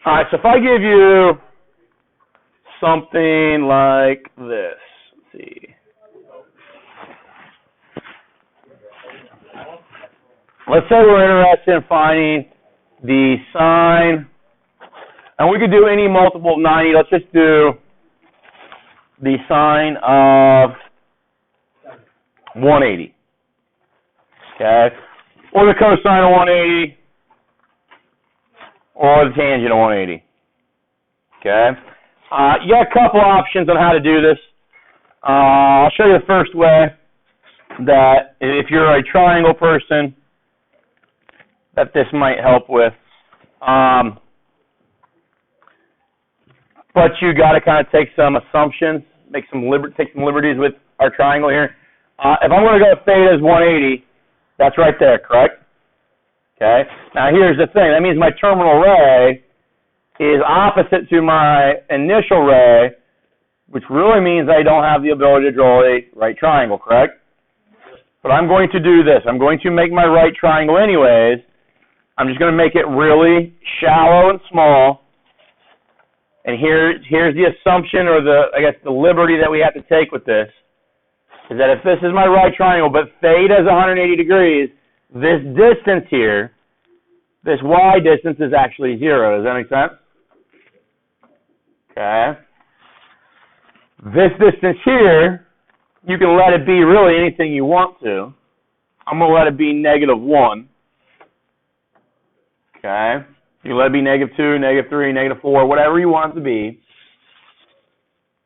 All right, so if I give you something like this, let's see. Let's say we're interested in finding the sine, and we could do any multiple of 90. Let's just do the sine of 180. Okay? Or the cosine of 180, or the tangent of 180. Okay? You got a couple options on how to do this. I'll show you the first way that if you're a triangle person, that this might help with. But you got to kind of take some assumptions, take some liberties with our triangle here. If I'm going to go with theta is 180, that's right there, correct? Okay. Now here's the thing. That means my terminal ray is opposite to my initial ray, which really means I don't have the ability to draw a right triangle, correct? But I'm going to do this. I'm going to make my right triangle anyways. I'm just going to make it really shallow and small. And here's the assumption, or the liberty that we have to take with this, is that if this is my right triangle, but theta is 180 degrees, this distance here, this y distance is actually 0. Does that make sense? Okay. This distance here, you can let it be really anything you want to. I'm going to let it be -1. Okay. You can let it be -2, -3, -4, whatever you want it to be.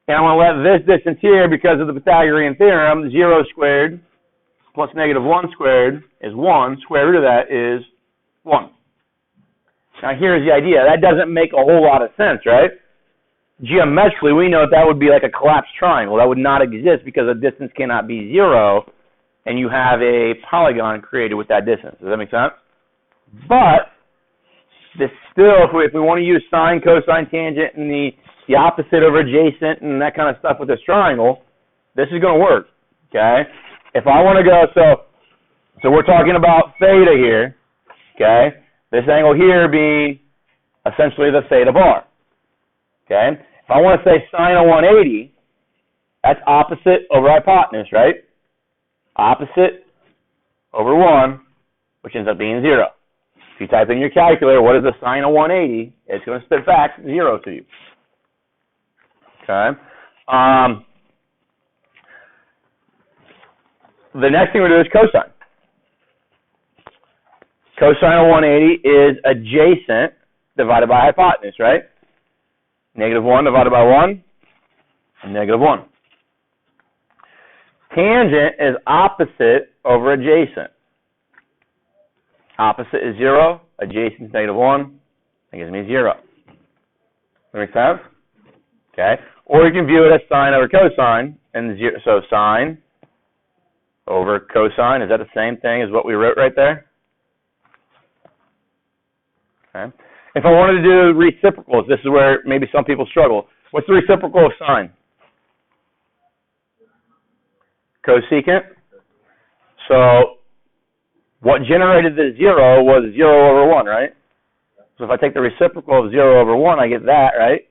And I'm going to let this distance here, because of the Pythagorean theorem, 0 squared plus -1 squared is 1. Square root of that is 1. Now here's the idea. That doesn't make a whole lot of sense, right? Geometrically, we know that would be like a collapsed triangle. That would not exist because the distance cannot be 0, and you have a polygon created with that distance. Does that make sense? But this still, if we want to use sine, cosine, tangent, and the opposite over adjacent and that kind of stuff with this triangle, this is going to work. Okay? If I want to go, so we're talking about theta here. Okay? This angle here being essentially the theta bar. Okay? If I want to say sine of 180, that's opposite over hypotenuse, right? Opposite over 1, which ends up being 0. If you type in your calculator, what is the sine of 180? It's going to spit back 0 to you. Okay? The next thing we do is cosine. Cosine of 180 is adjacent divided by hypotenuse, right? -1 divided by 1, and -1. Tangent is opposite over adjacent. Opposite is 0, adjacent is -1, that gives me 0. That make sense? Okay. Or you can view it as sine over cosine, and so sine over cosine, is that the same thing as what we wrote right there? Okay. If I wanted to do reciprocals, this is where maybe some people struggle. What's the reciprocal of sine? Cosecant. So what generated the 0 was 0 over 1, right? So if I take the reciprocal of 0 over 1, I get that, right?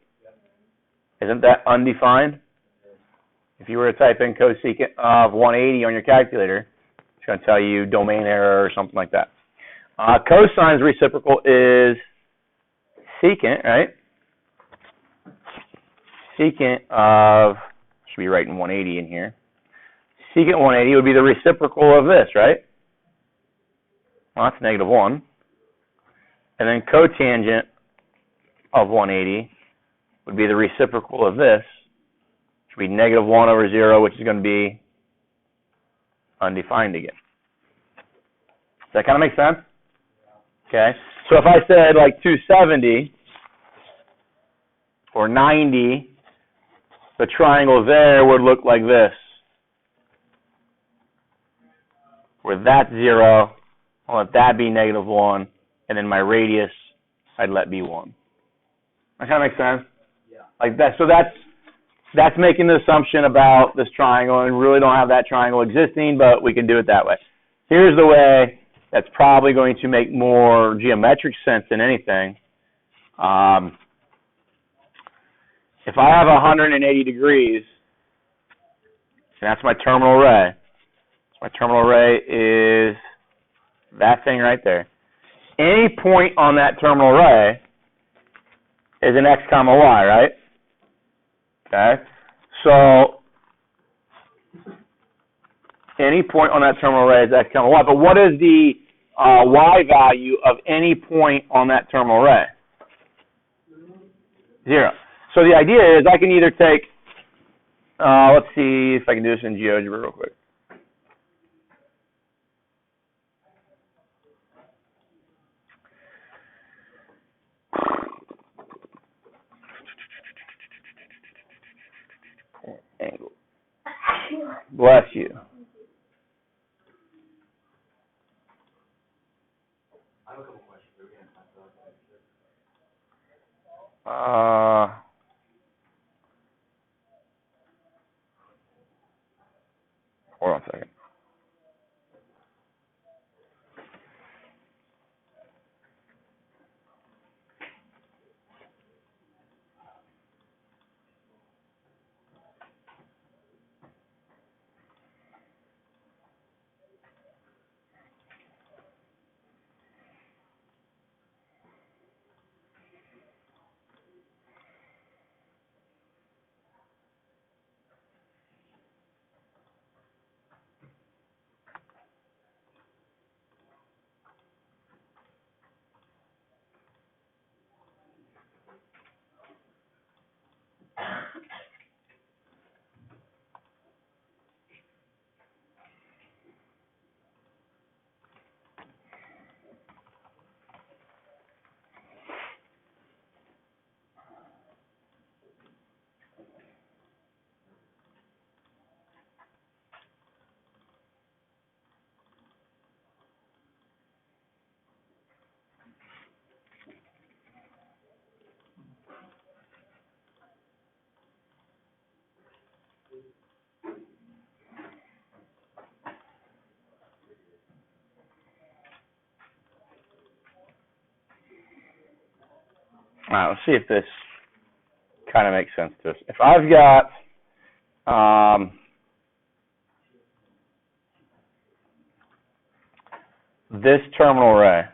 Isn't that undefined? If you were to type in cosecant of 180 on your calculator, it's going to tell you domain error or something like that. Cosine's reciprocal is secant, right? Secant of, should be writing 180 in here. Secant 180 would be the reciprocal of this, right? Well, that's -1. And then cotangent of 180 would be the reciprocal of this, which would be -1 over 0, which is going to be undefined again. Does that kind of make sense? Okay. So if I said like 270 or 90, the triangle there would look like this, where that's 0, I'll let that be -1, and then my radius, I'd let be 1. That kind of makes sense? Yeah. Like that. So that's making the assumption about this triangle, and we really don't have that triangle existing, but we can do it that way. Here's the way that's probably going to make more geometric sense than anything. If I have 180 degrees, and that's my terminal array, my terminal array is that thing right there. Any point on that terminal array is an x comma y, right? Okay. So any point on that terminal array is x comma y. But what is the y value of any point on that terminal array? 0. So the idea is I can either take, let's see if I can do this in GeoGebra real quick. Angle. Bless you. I have a couple questions. Hold on a second. All right, let's see if this kind of makes sense to us. If I've got this terminal array,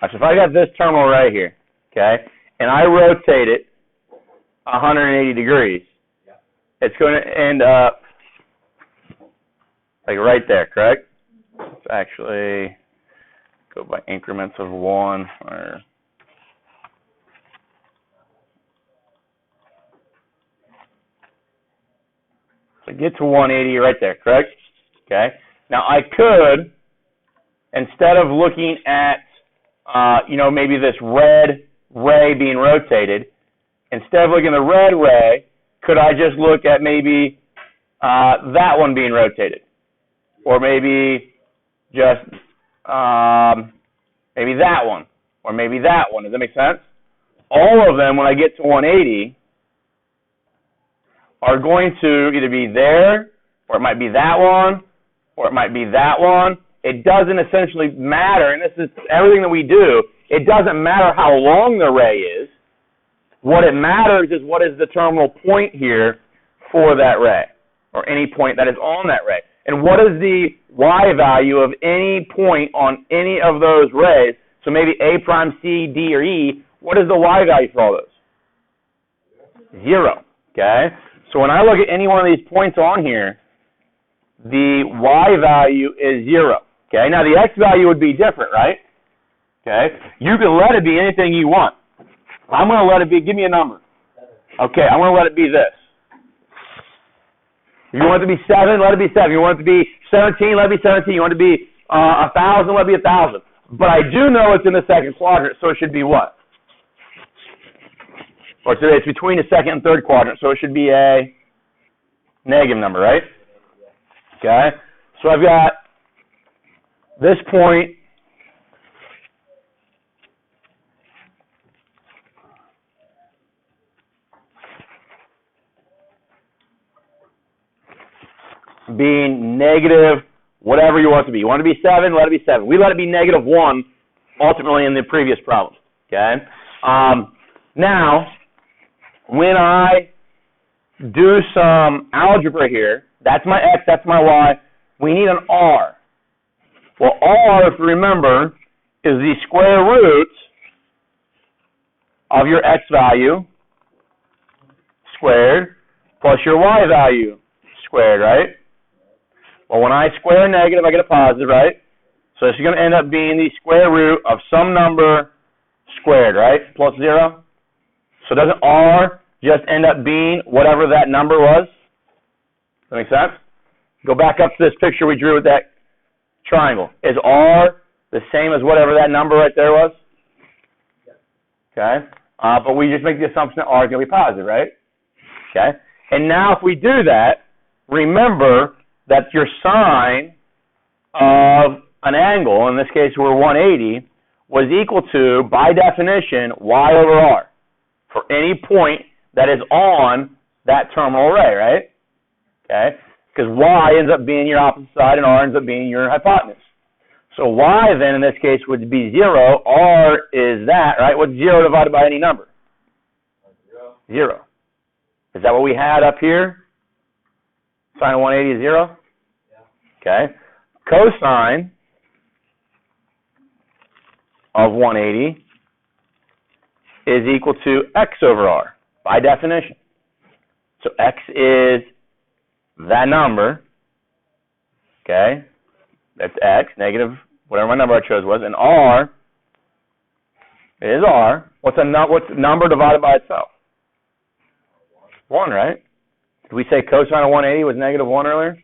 so if I got this terminal array here, okay, and I rotate it 180 degrees, it's going to end up like right there, correct? Let's actually go by increments of 1 or so get to 180 right there, correct? Okay. Now I could, instead of looking at maybe this red ray being rotated, instead of looking at the red ray, could I just look at maybe that one being rotated? Or maybe just maybe that one, or maybe that one. Does that make sense? All of them, when I get to 180, are going to either be there, or it might be that one, or it might be that one. It doesn't essentially matter, and this is everything that we do. It doesn't matter how long the array is. What it matters is what is the terminal point here for that ray, or any point that is on that ray. And what is the y value of any point on any of those rays? So maybe A prime, C, D, or E. What is the y value for all those? 0. Okay? So when I look at any one of these points on here, the y value is 0. Okay? Now the x value would be different, right? Okay? You can let it be anything you want. I'm going to let it be, give me a number. Okay, I'm going to let it be this. If you want it to be 7, let it be 7. You want it to be 17, let it be 17. You want it to be 1,000, let it be 1,000. But I do know it's in the second quadrant, so it should be what? Or so it's between the second and third quadrant, so it should be a negative number, right? Okay, so I've got this point being negative whatever you want it to be. You want it to be 7, let it be 7. We let it be negative 1 ultimately in the previous problem. Okay? Now, when I do some algebra here, that's my x, that's my y, we need an r. Well, r, if you remember, is the square root of your x value squared plus your y value squared, right? Well, when I square a negative, I get a positive, right? So this is going to end up being the square root of some number squared, right? Plus 0. So doesn't r just end up being whatever that number was? Does that make sense? Go back up to this picture we drew with that triangle. Is r the same as whatever that number right there was? Okay. But we just make the assumption that r is going to be positive, right? Okay. And now if we do that, remember that your sine of an angle, in this case we're 180, was equal to, by definition, y over r for any point that is on that terminal array, right? Okay? Because y ends up being your opposite side and r ends up being your hypotenuse. So y then in this case would be 0. R is that, right? What's 0 divided by any number? 0. Is that what we had up here? Sine of 180 is 0? Yeah. Okay. Cosine of 180 is equal to x over r, by definition. So x is that number, okay? That's x, negative, whatever my number I chose was, and r is r. What's number divided by itself? 1, right? Did we say cosine of 180 was negative 1 earlier?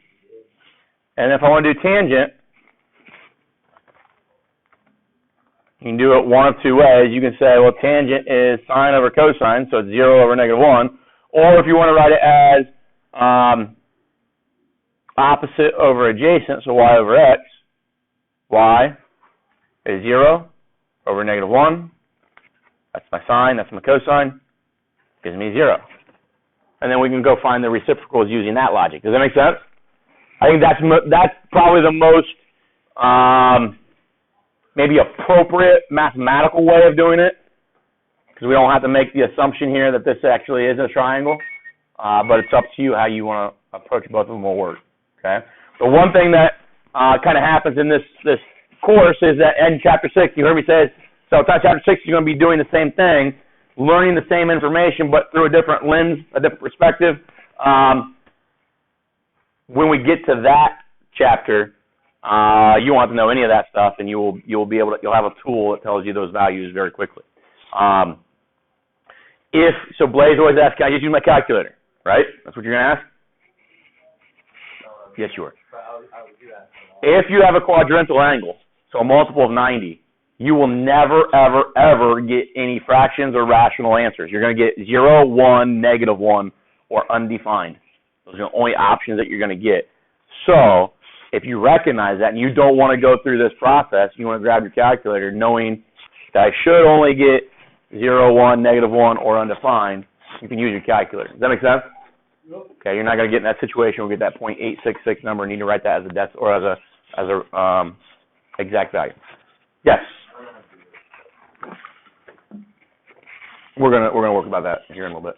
And if I want to do tangent, you can do it one of two ways. You can say, well, tangent is sine over cosine, so it's 0 over negative 1. Or if you want to write it as opposite over adjacent, so y over x, y is 0 over negative 1. That's my sine, that's my cosine. Gives me 0. And then we can go find the reciprocals using that logic. Does that make sense? I think that's probably the most maybe appropriate mathematical way of doing it, because we don't have to make the assumption here that this actually is a triangle, but it's up to you how you want to approach both of them will work. Okay. The one thing that kind of happens in this course is that in chapter 6, you heard me say, so chapter 6 you're going to be doing the same thing, learning the same information, but through a different lens, a different perspective. When we get to that chapter, you won't have to know any of that stuff, and you'll have a tool that tells you those values very quickly. So Blaze always asks, can I just use my calculator? Right? That's what you're going to ask? Yes, you are. If you have a quadrantal angle, so a multiple of 90, you will never, ever, ever get any fractions or rational answers. You're going to get 0, 1, negative 1, or undefined. Those are the only options that you're going to get. So if you recognize that and you don't want to go through this process, you want to grab your calculator knowing that I should only get 0, 1, negative 1, or undefined, you can use your calculator. Does that make sense? Yep. Okay, you're not going to get in that situation where we get that 0.866 number and need to write that as a decimal or as a exact value. Yes. We're gonna work about that here in a little bit.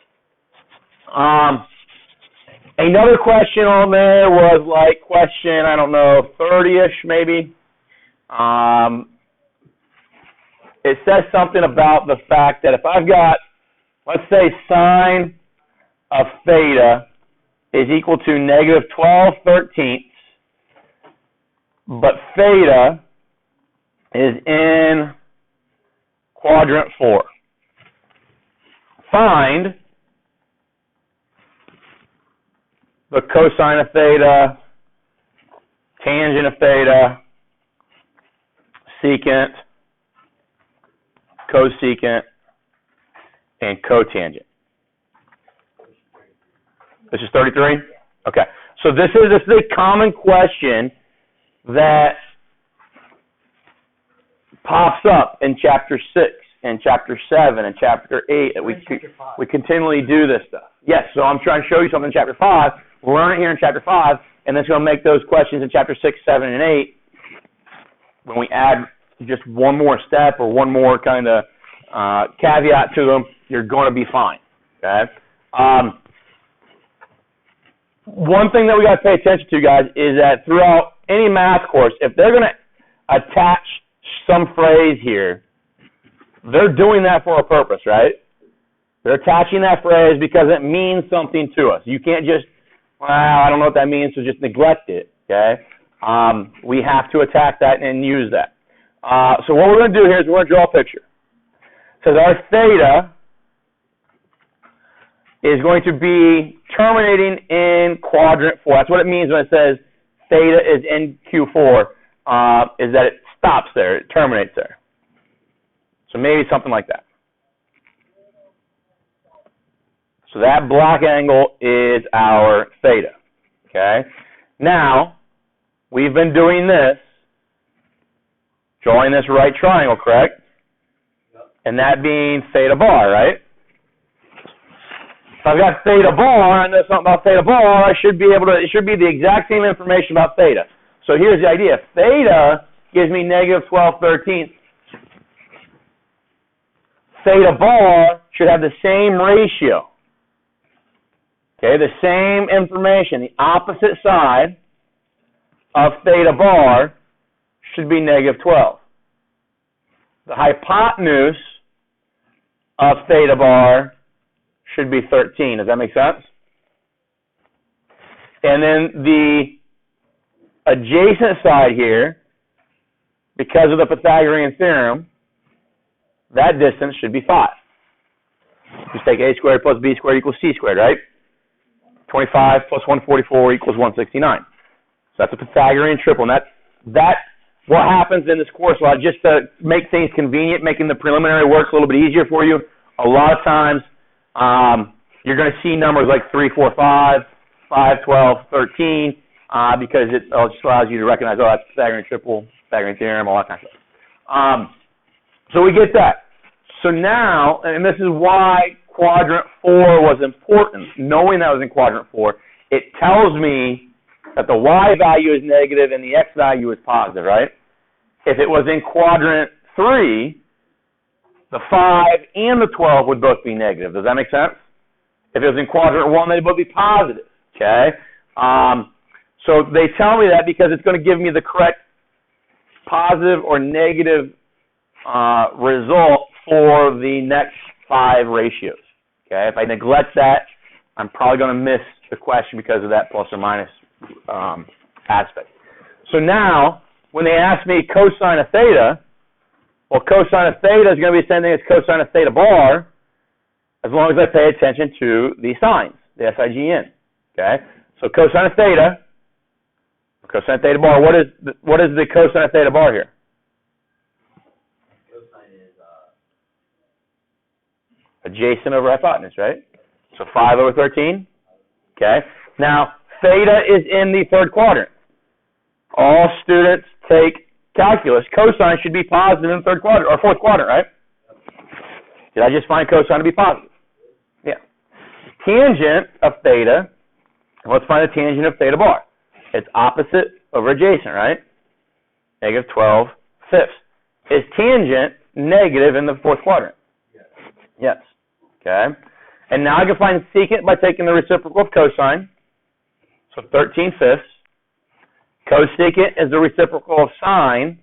Another question on there was like question, I don't know, 30-ish maybe. It says something about the fact that if I've got, let's say, sine of theta is equal to negative 12/13, but theta is in quadrant 4. Find the cosine of theta, tangent of theta, secant, cosecant, and cotangent. This is 33? Okay. So this is a common question that pops up in chapter 6. in Chapter 7 and Chapter 8 that we continually do this stuff. Yes, so I'm trying to show you something in Chapter 5. We'll learn it here in Chapter 5, and then it's going to make those questions in Chapter 6, 7, and 8. When we add just one more step or one more kind of caveat to them, you're going to be fine. Okay. One thing that we got to pay attention to, guys, is that throughout any math course, if they're going to attach some phrase here, they're doing that for a purpose, right? They're attaching that phrase because it means something to us. You can't just, well, I don't know what that means, so just neglect it, okay? We have to attack that and use that. So what we're going to do here is we're going to draw a picture. It says our theta is going to be terminating in quadrant 4. That's what it means when it says theta is in Q4, is that it stops there, it terminates there. So maybe something like that. So that black angle is our theta. Okay? Now, we've been doing this, drawing this right triangle, correct? Yep. And that being theta bar, right? If I've got theta bar, I know something about theta bar, it should be the exact same information about theta. So here's the idea. Theta gives me negative 12/13. Theta bar should have the same ratio. Okay, the same information. The opposite side of theta bar should be negative 12. The hypotenuse of theta bar should be 13. Does that make sense? And then the adjacent side here, because of the Pythagorean theorem, that distance should be 5. Just take a squared plus b squared equals c squared, right? 25 plus 144 equals 169. So that's a Pythagorean triple. And that's what happens in this course a lot, just to make things convenient, making the preliminary work a little bit easier for you. A lot of times, you're going to see numbers like 3, 4, 5, 5, 12, 13, because it just allows you to recognize, oh, that's Pythagorean triple, Pythagorean theorem, all that kind of stuff. So we get that. So now, and this is why quadrant 4 was important, knowing that was in quadrant 4, it tells me that the y value is negative and the x value is positive, right? If it was in quadrant 3, the 5 and the 12 would both be negative. Does that make sense? If it was in quadrant 1, they'd both be positive, okay? So they tell me that because it's going to give me the correct positive or negative result for the next 5 ratios, okay? If I neglect that, I'm probably going to miss the question because of that plus or minus aspect. So now, when they ask me cosine of theta, well, cosine of theta is going to be the same thing as cosine of theta bar, as long as I pay attention to the signs, the SIGN. Okay? So cosine of theta, cosine of theta bar, what is the cosine of theta bar here? Cosine is adjacent over hypotenuse, right? So 5 over 13. Okay? Now, theta is in the third quadrant. All students take calculus. Cosine should be positive in the third quadrant, or fourth quadrant, right? Did I just find cosine to be positive? Yeah. Tangent of theta, let's find the tangent of theta bar. It's opposite over adjacent, right? Negative 12 fifths. Is tangent negative in the fourth quadrant? yes. Yes. Okay. And now I can find secant by taking the reciprocal of cosine. So 13 fifths. Cosecant is the reciprocal of sine,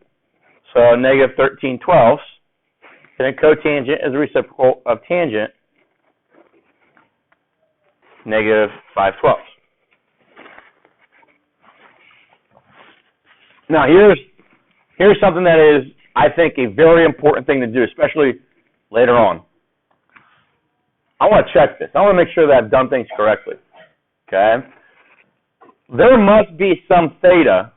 so negative 13 twelfths. And then cotangent is the reciprocal of tangent, negative 5 twelfths. Now here's something that is, I think, a very important thing to do, especially later on. I want to check this. I want to make sure that I've done things correctly. Okay? There must be some theta,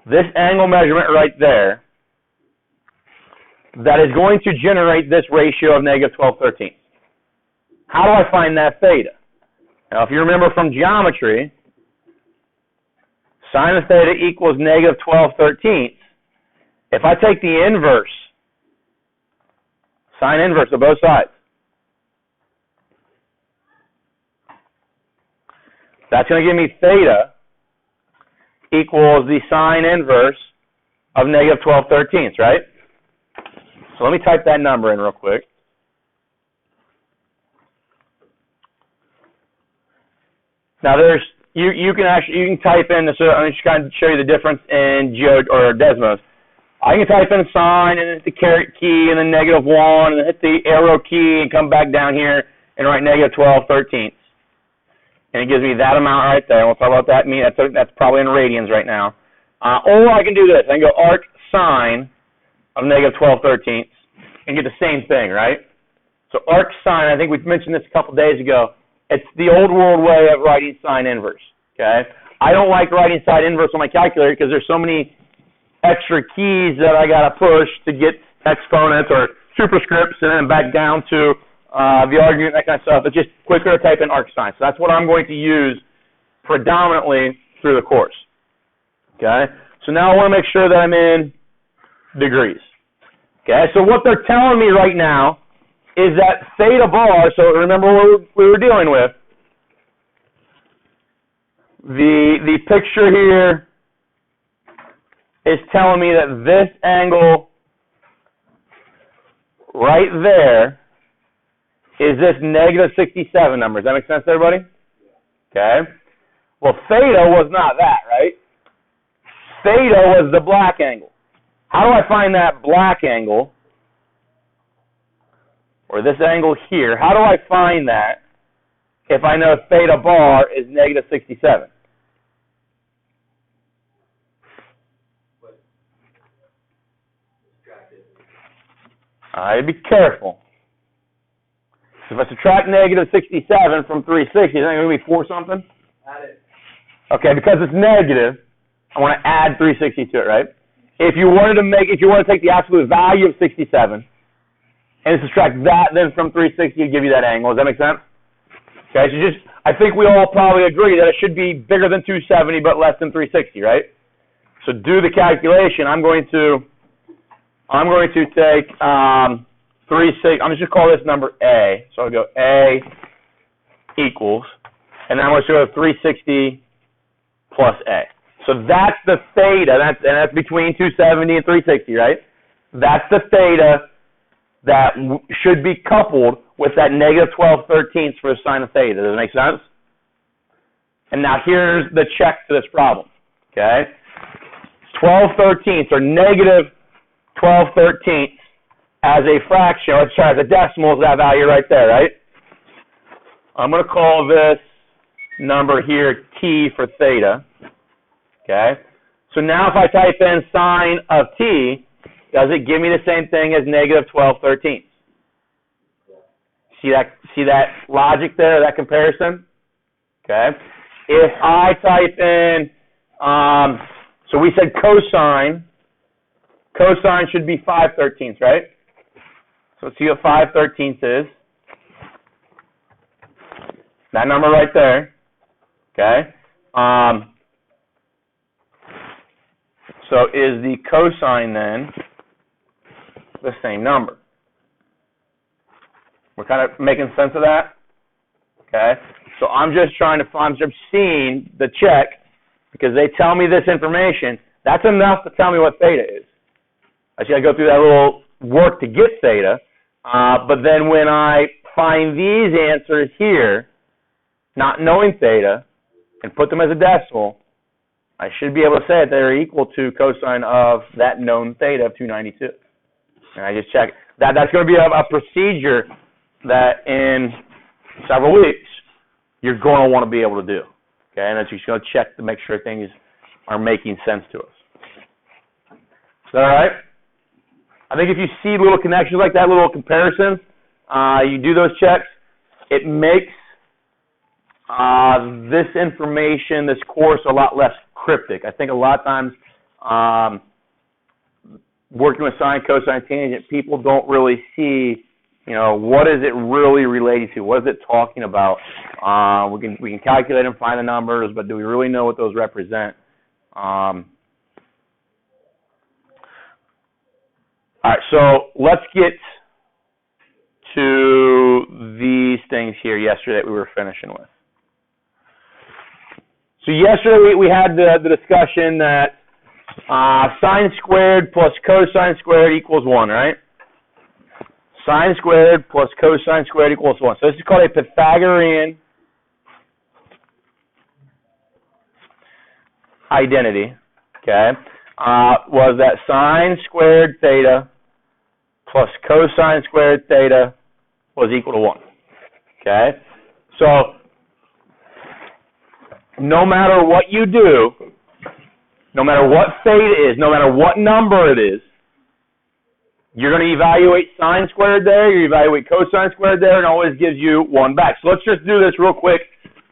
this angle measurement right there, that is going to generate this ratio of negative 12/13. How do I find that theta? Now, if you remember from geometry, sine of theta equals negative 12/13. If I take the inverse Sine inverse of both sides. That's going to give me theta equals the sine inverse of negative 12/13, right? So let me type that number in real quick. Now you can type in, so I'm just going to show you the difference in Desmos. I can type in sine and then hit the caret key and then -1 and then hit the arrow key and come back down here and write negative 12/13. And it gives me that amount right there. We'll talk about that. That's probably in radians right now. Or I can do this. I can go arc sine of negative 12/13 and get the same thing, right? So arc sine, I think we mentioned this a couple days ago. It's the old world way of writing sine inverse, okay? I don't like writing sine inverse on my calculator because there's so many extra keys that I got to push to get exponents or superscripts and then back down to the argument, that kind of stuff. It's just quicker to type in arc sine. So that's what I'm going to use predominantly through the course, okay? So now I want to make sure that I'm in degrees, okay? So what they're telling me right now is that theta bar, so remember what we were dealing with, the picture here is telling me that this angle right there is this negative 67 number. Does that make sense to everybody? Okay. Well, theta was not that, right? Theta was the black angle. How do I find that black angle, or this angle here? How do I find that if I know theta bar is negative 67? I'd be careful. So if I subtract negative 67 from 360, is that going to be 4 something? Add it. Okay, because it's negative, I want to add 360 to it, right? If you want to take the absolute value of 67 and subtract that then from 360, it'd give you that angle. Does that make sense? Okay, so I think we all probably agree that it should be bigger than 270 but less than 360, right? So do the calculation. I'm going to take 360. I'm just going to call this number A. So I'll go A equals, and then I'm going to go 360 plus A. So that's the theta. That's between 270 and 360, right? That's the theta that should be coupled with that negative 12/13 for the sine of theta. Does it make sense? And now here's the check to this problem. Okay, 12/13 or negative 12/13 as a fraction, or sorry, as a decimal is that value right there, right? I'm going to call this number here T for theta. Okay, so now if I type in sine of T, does it give me the same thing as negative 12/13? See that logic there, that comparison? Okay. If I type in, so we said cosine should be 5/13, right? So let's see what 5/13 is. That number right there. Okay. So is the cosine then the same number? We're kind of making sense of that? Okay. So I'm just seeing the check because they tell me this information. That's enough to tell me what theta is. I just got to go through that little work to get theta. But then when I find these answers here, not knowing theta, and put them as a decimal, I should be able to say that they're equal to cosine of that known theta of 292. And I just check. That's going to be a procedure that in several weeks you're going to want to be able to do. Okay, and that's just going to check to make sure things are making sense to us. Is that all right? I think if you see little connections like that, little comparisons, you do those checks, it makes this information, this course, a lot less cryptic. I think a lot of times working with sine, cosine, tangent, people don't really see, what is it really related to? What is it talking about? We can calculate and find the numbers, but do we really know what those represent? All right, so let's get to these things here yesterday that we were finishing with. So yesterday we had the discussion that sine squared plus cosine squared equals 1, right? Sine squared plus cosine squared equals 1. So this is called a Pythagorean identity, okay? Was that sine squared theta plus cosine squared theta was equal to 1, okay? So no matter what you do, no matter what theta is, no matter what number it is, you're going to evaluate sine squared there, you evaluate cosine squared there, and it always gives you 1 back. So let's just do this real quick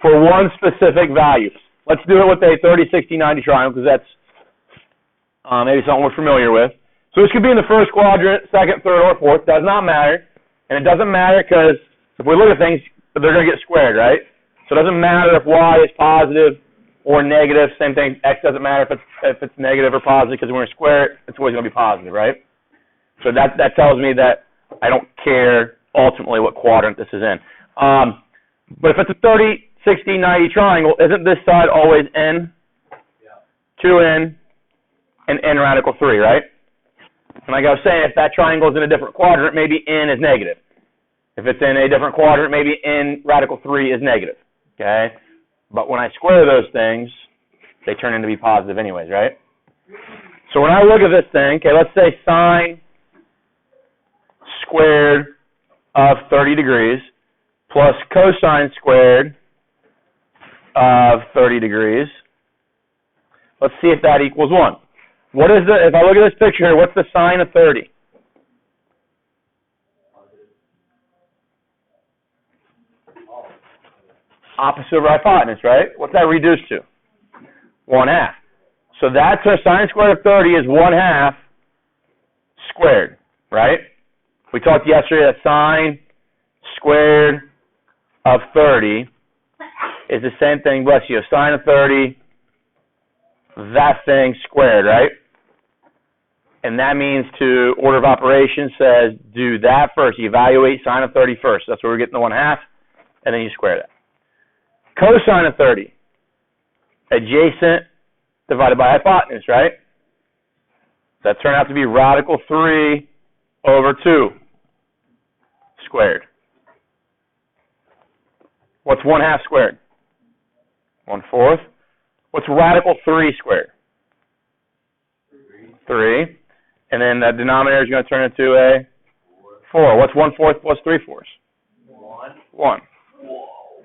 for one specific value. Let's do it with a 30, 60, 90 triangle, because that's maybe something we're familiar with. So this could be in the first quadrant, second, third, or fourth. Does not matter. And it doesn't matter because if we look at things, they're going to get squared, right? So it doesn't matter if y is positive or negative. Same thing, x doesn't matter if it's negative or positive, because when we square it, it's always going to be positive, right? So that tells me that I don't care ultimately what quadrant this is in. But if it's a 30, 60, 90 triangle, isn't this side always n? Yeah. 2n and n radical 3, right? And like I was saying, if that triangle is in a different quadrant, maybe n is negative. If it's in a different quadrant, maybe n radical 3 is negative, okay? But when I square those things, they turn into be positive anyways, right? So when I look at this thing, okay, let's say sine squared of 30 degrees plus cosine squared of 30 degrees. Let's see if that equals 1. What is if I look at this picture here, what's the sine of 30? Opposite of hypotenuse, right? What's that reduced to? 1/2. So that's our sine squared of 30 is 1/2 squared, right? We talked yesterday that sine squared of 30 is the same thing, bless you, sine of 30, that thing squared, right? And that means to order of operations says do that first. You evaluate sine of 30 first. That's where we're getting the 1/2, and then you square that. Cosine of 30, adjacent divided by hypotenuse, right? That turned out to be radical 3 over 2 squared. What's 1/2 squared? 1/4. What's radical 3 squared? 3. And then that denominator is going to turn into a 4. What's 1/4 plus 3/4? 1.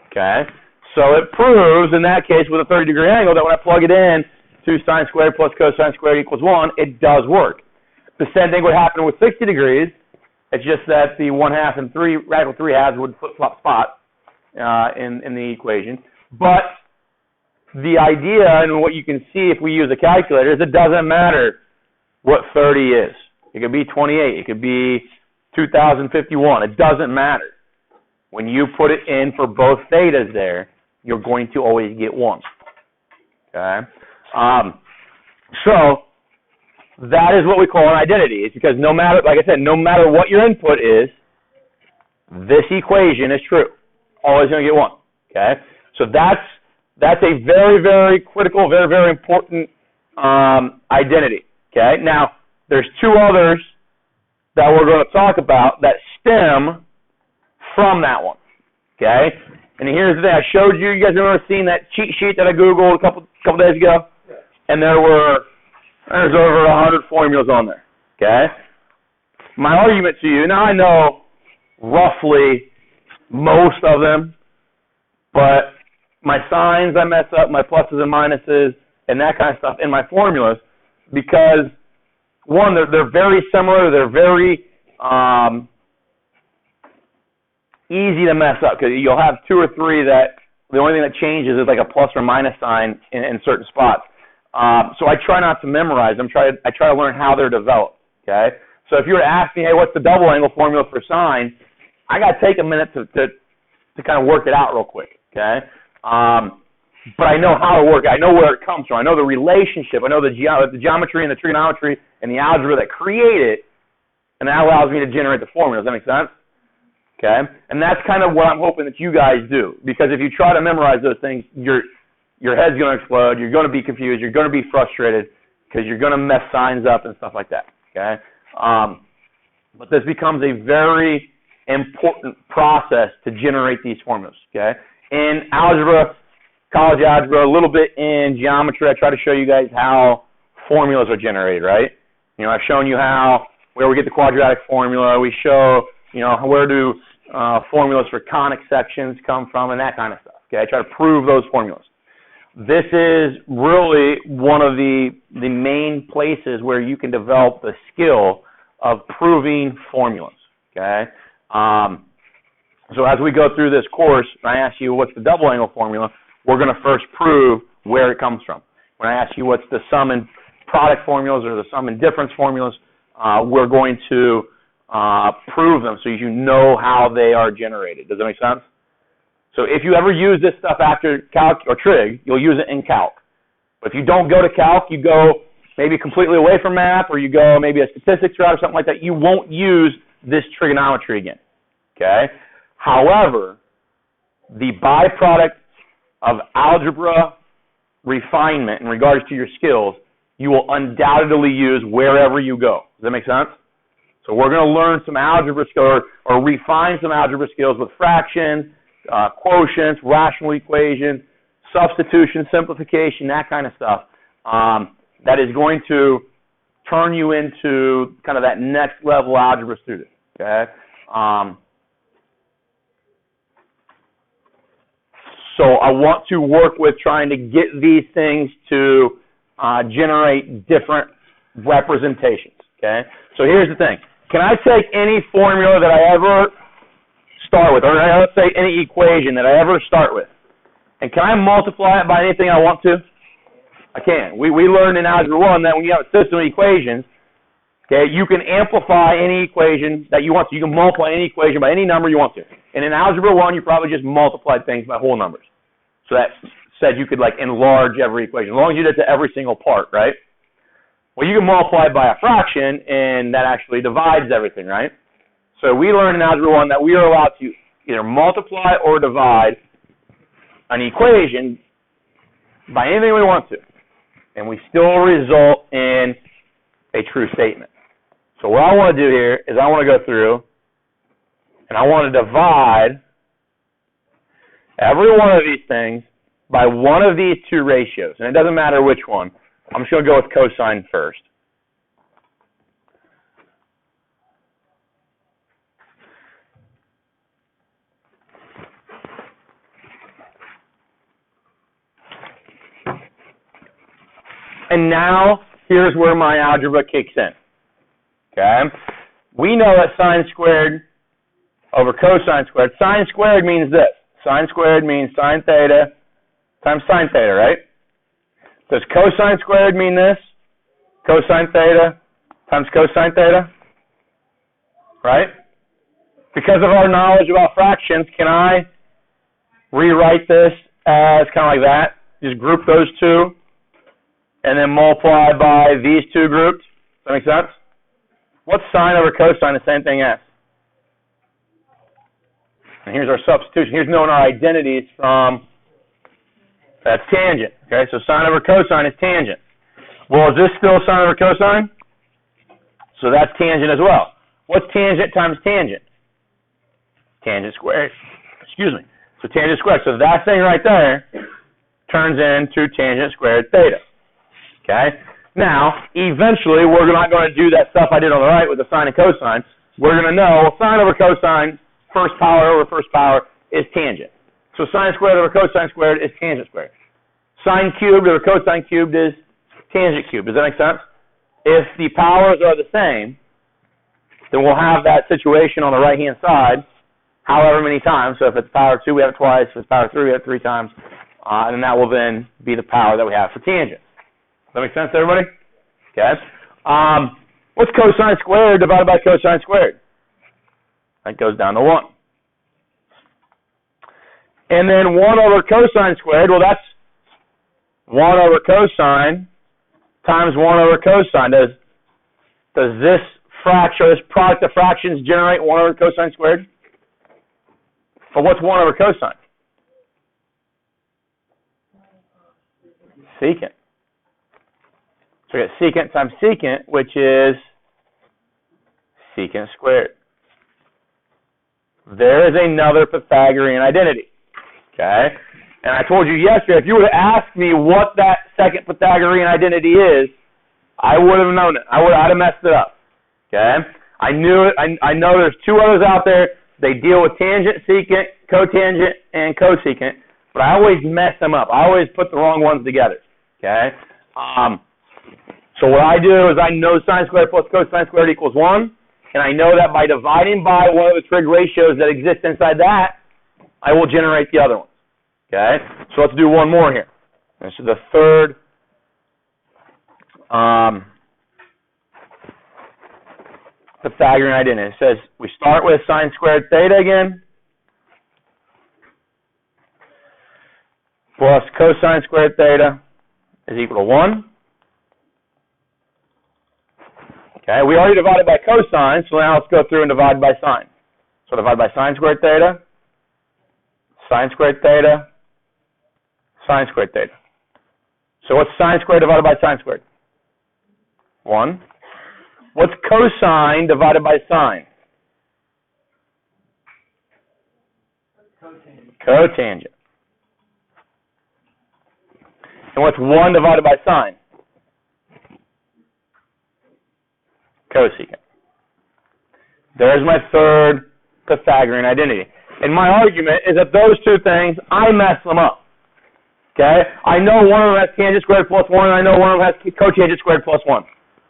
Okay. So it proves, in that case, with a 30-degree angle, that when I plug it in to sine squared plus cosine squared equals 1, it does work. The same thing would happen with 60 degrees. It's just that the 1/2 and 3 radical 3 halves would flip-flop spot in the equation. But the idea and what you can see if we use a calculator is it doesn't matter what 30 is. It could be 28. It could be 2051. It doesn't matter. When you put it in for both thetas there, you're going to always get 1. Okay? So that is what we call an identity. It's because no matter, like I said, no matter what your input is, this equation is true. Always going to get 1. Okay? So that's a very, very critical, very, very important identity. Okay? Now, there's 2 others that we're going to talk about that stem from that one. Okay? And here's the thing. I showed you. You guys remember seeing that cheat sheet that I Googled a couple days ago? Yeah. And there's over 100 formulas on there. Okay? My argument to you, now I know roughly most of them, but my signs I mess up, my pluses and minuses, and that kind of stuff in my formulas, because one, they're very similar. They're very easy to mess up, because you'll have 2 or 3 that the only thing that changes is like a plus or minus sign in certain spots. So I try not to memorize them. I try to learn how they're developed. Okay. So if you were to ask me, hey, what's the double angle formula for sine? I got to take a minute to kind of work it out real quick. Okay. But I know how to work it. I know where it comes from. I know the relationship. I know the geometry and the trigonometry and the algebra that create it, and that allows me to generate the formula. Does that make sense? Okay? And that's kind of what I'm hoping that you guys do. Because if you try to memorize those things, your head's going to explode. You're going to be confused. You're going to be frustrated because you're going to mess signs up and stuff like that. Okay? But this becomes a very important process to generate these formulas. Okay? In algebra, college algebra, a little bit in geometry, I try to show you guys how formulas are generated, right? You know, I've shown you where we get the quadratic formula. We show, you know, where do formulas for conic sections come from and that kind of stuff. Okay, I try to prove those formulas. This is really one of the main places where you can develop the skill of proving formulas. Okay, so as we go through this course, when I ask you what's the double angle formula, we're going to first prove where it comes from. When I ask you what's the sum and product formulas or the sum and difference formulas, we're going to prove them so you know how they are generated. Does that make sense? So if you ever use this stuff after calc or trig, you'll use it in calc. But if you don't go to calc, you go maybe completely away from math, or you go maybe a statistics route or something like that, you won't use this trigonometry again. Okay? However, the byproduct of algebra refinement in regards to your skills, you will undoubtedly use wherever you go. Does that make sense? So we're going to learn some algebra skills or refine some algebra skills with fractions, quotients, rational equations, substitution, simplification, that kind of stuff. That is going to turn you into kind of that next level algebra student. Okay. So I want to work with trying to get these things to generate different representations. Okay. So here's the thing. Can I take any formula that I ever start with, or let's say any equation that I ever start with, and can I multiply it by anything I want to? I can. We learned in Algebra 1 that when you have a system of equations, okay, you can amplify any equation that you want to. You can multiply any equation by any number you want to. And in Algebra 1, you probably just multiplied things by whole numbers. So that said you could like enlarge every equation, as long as you did it to every single part, right? Well, you can multiply it by a fraction, and that actually divides everything, right? So we learned in Algebra 1 that we are allowed to either multiply or divide an equation by anything we want to, and we still result in a true statement. So what I want to do here is I want to go through, and I want to divide every one of these things by one of these two ratios, and it doesn't matter which one. I'm just going to go with cosine first. And now, here's where my algebra kicks in. Okay? We know that sine squared over cosine squared. Sine squared means this. Sine squared means sine theta times sine theta, right? Does cosine squared mean this? Cosine theta times cosine theta? Right? Because of our knowledge about fractions, can I rewrite this as kind of like that? Just group those two and then multiply by these two groups? Does that make sense? What's sine over cosine the same thing as? And here's our substitution. Here's knowing our identities from, that's tangent. Okay, so sine over cosine is tangent. Well, is this still sine over cosine? So that's tangent as well. What's tangent times tangent? Tangent squared. Excuse me. So tangent squared. So that thing right there turns into tangent squared theta. Okay? Now, eventually, we're not going to do that stuff I did on the right with the sine and cosine. We're going to know sine over cosine, first power over first power, is tangent. So sine squared over cosine squared is tangent squared. Sine cubed over cosine cubed is tangent cubed. Does that make sense? If the powers are the same, then we'll have that situation on the right-hand side however many times. So if it's power 2, we have it twice. If it's power 3, we have it 3 times. And that will then be the power that we have for tangent. Does that make sense to everybody? Okay. What's cosine squared divided by cosine squared? That goes down to 1. And then 1 over cosine squared, well, that's 1 over cosine times 1 over cosine. Does this fraction, or this product of fractions generate 1 over cosine squared? But what's 1 over cosine? Secant. So we get secant times secant, which is secant squared. There is another Pythagorean identity. Okay? And I told you yesterday, if you would have asked me what that second Pythagorean identity is, I would have known it. I'd have messed it up. Okay? I knew it. I know there's 2 others out there. They deal with tangent, secant, cotangent, and cosecant, but I always mess them up. I always put the wrong ones together. Okay? So what I do is I know sine squared plus cosine squared equals 1, and I know that by dividing by one of the trig ratios that exist inside that, I will generate the other ones. Okay? So let's do one more here. This is the third Pythagorean identity. It says we start with sine squared theta again plus cosine squared theta is equal to 1. Okay, we already divided by cosine, so now let's go through and divide by sine. So divide by sine squared theta, sine squared theta, sine squared theta. So what's sine squared divided by sine squared? 1. What's cosine divided by sine? Cotangent. And what's 1 divided by sine? Cosecant. There's my third Pythagorean identity. And my argument is that those 2 things, I mess them up. Okay? I know one of them has tangent squared plus 1, and I know one of them has cotangent squared plus 1.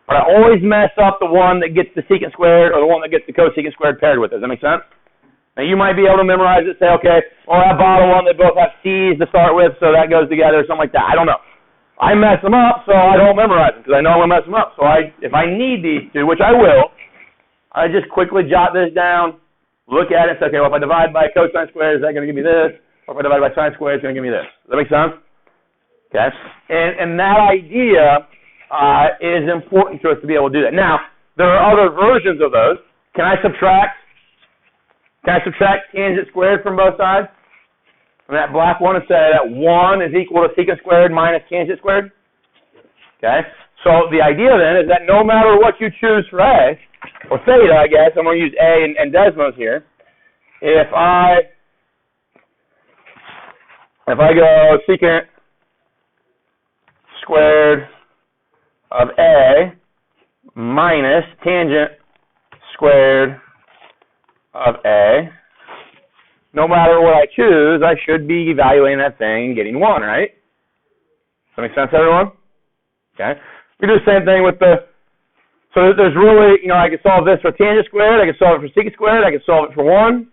But I always mess up the one that gets the secant squared or the one that gets the cosecant squared paired with it. Does that make sense? Now, you might be able to memorize it, say, okay, well, that bottom one, they both have C's to start with, so that goes together, or something like that. I don't know. I mess them up, so I don't memorize them, because I know I'm going to mess them up. So if I need these 2, which I will, I just quickly jot this down, look at it, and say, okay, well, if I divide by cosine squared, is that going to give me this? Or if I divide by sine squared, it's going to give me this. Does that make sense? Okay? And that idea is important to us to be able to do that. Now, there are other versions of those. Can I subtract tangent squared from both sides? From that black one, and say that 1 is equal to secant squared minus tangent squared? Okay? So the idea then is that no matter what you choose for A, or theta, I guess, I'm going to use A and Desmos here. If I go secant squared of A minus tangent squared of A, no matter what I choose, I should be evaluating that thing and getting 1, right? Does that make sense, everyone? Okay. We do the same thing with so there's really, I can solve this for tangent squared, I can solve it for secant squared, I can solve it for 1.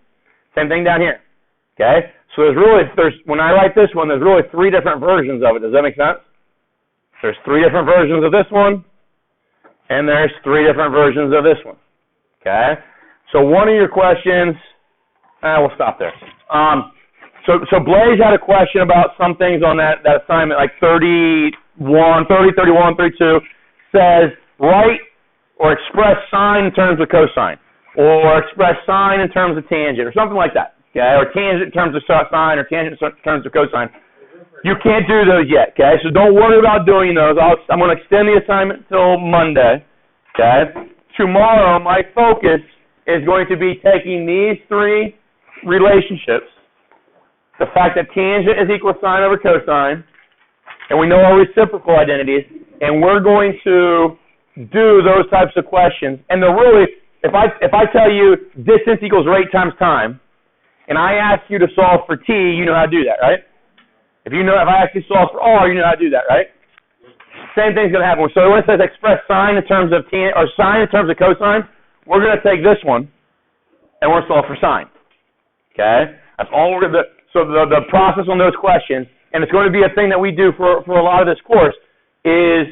Same thing down here. Okay? So when I write this one, there's really 3 different versions of it. Does that make sense? There's 3 different versions of this one, and there's 3 different versions of this one. Okay? So one of your questions, we'll stop there. So Blaze had a question about some things on that assignment, like 31, 32, says write or express sine in terms of cosine, or express sine in terms of tangent, or something like that. Okay? Or tangent in terms of sine, or tangent in terms of cosine. You can't do those yet, okay? So don't worry about doing those. I'm going to extend the assignment till Monday, okay? Tomorrow, my focus is going to be taking these 3 relationships, the fact that tangent is equal to sine over cosine, and we know our reciprocal identities, and we're going to do those types of questions. And they're really, if I tell you distance equals rate times time, and I ask you to solve for t, you know how to do that, right? If I ask you to solve for r, you know how to do that, right? Same thing's going to happen. So when it says express sine in terms of sine in terms of cosine, we're going to take this one, and we're going to solve for sine. Okay? That's all we're going to do. So the process on those questions, and it's going to be a thing that we do for a lot of this course, is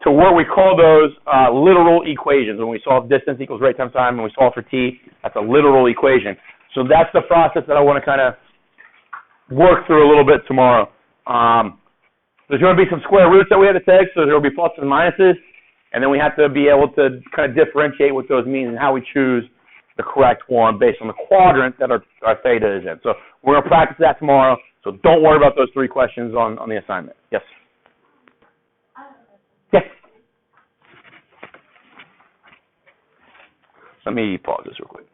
to what we call those literal equations. When we solve distance equals rate times time, and we solve for t, that's a literal equation. So that's the process that I want to kind of work through a little bit tomorrow. There's going to be some square roots that we have to take, so there will be pluses and minuses, and then we have to be able to kind of differentiate what those mean and how we choose the correct one based on the quadrant that our theta is in. So we're going to practice that tomorrow. So don't worry about those 3 questions on the assignment. Yes? Yes. Let me pause this real quick.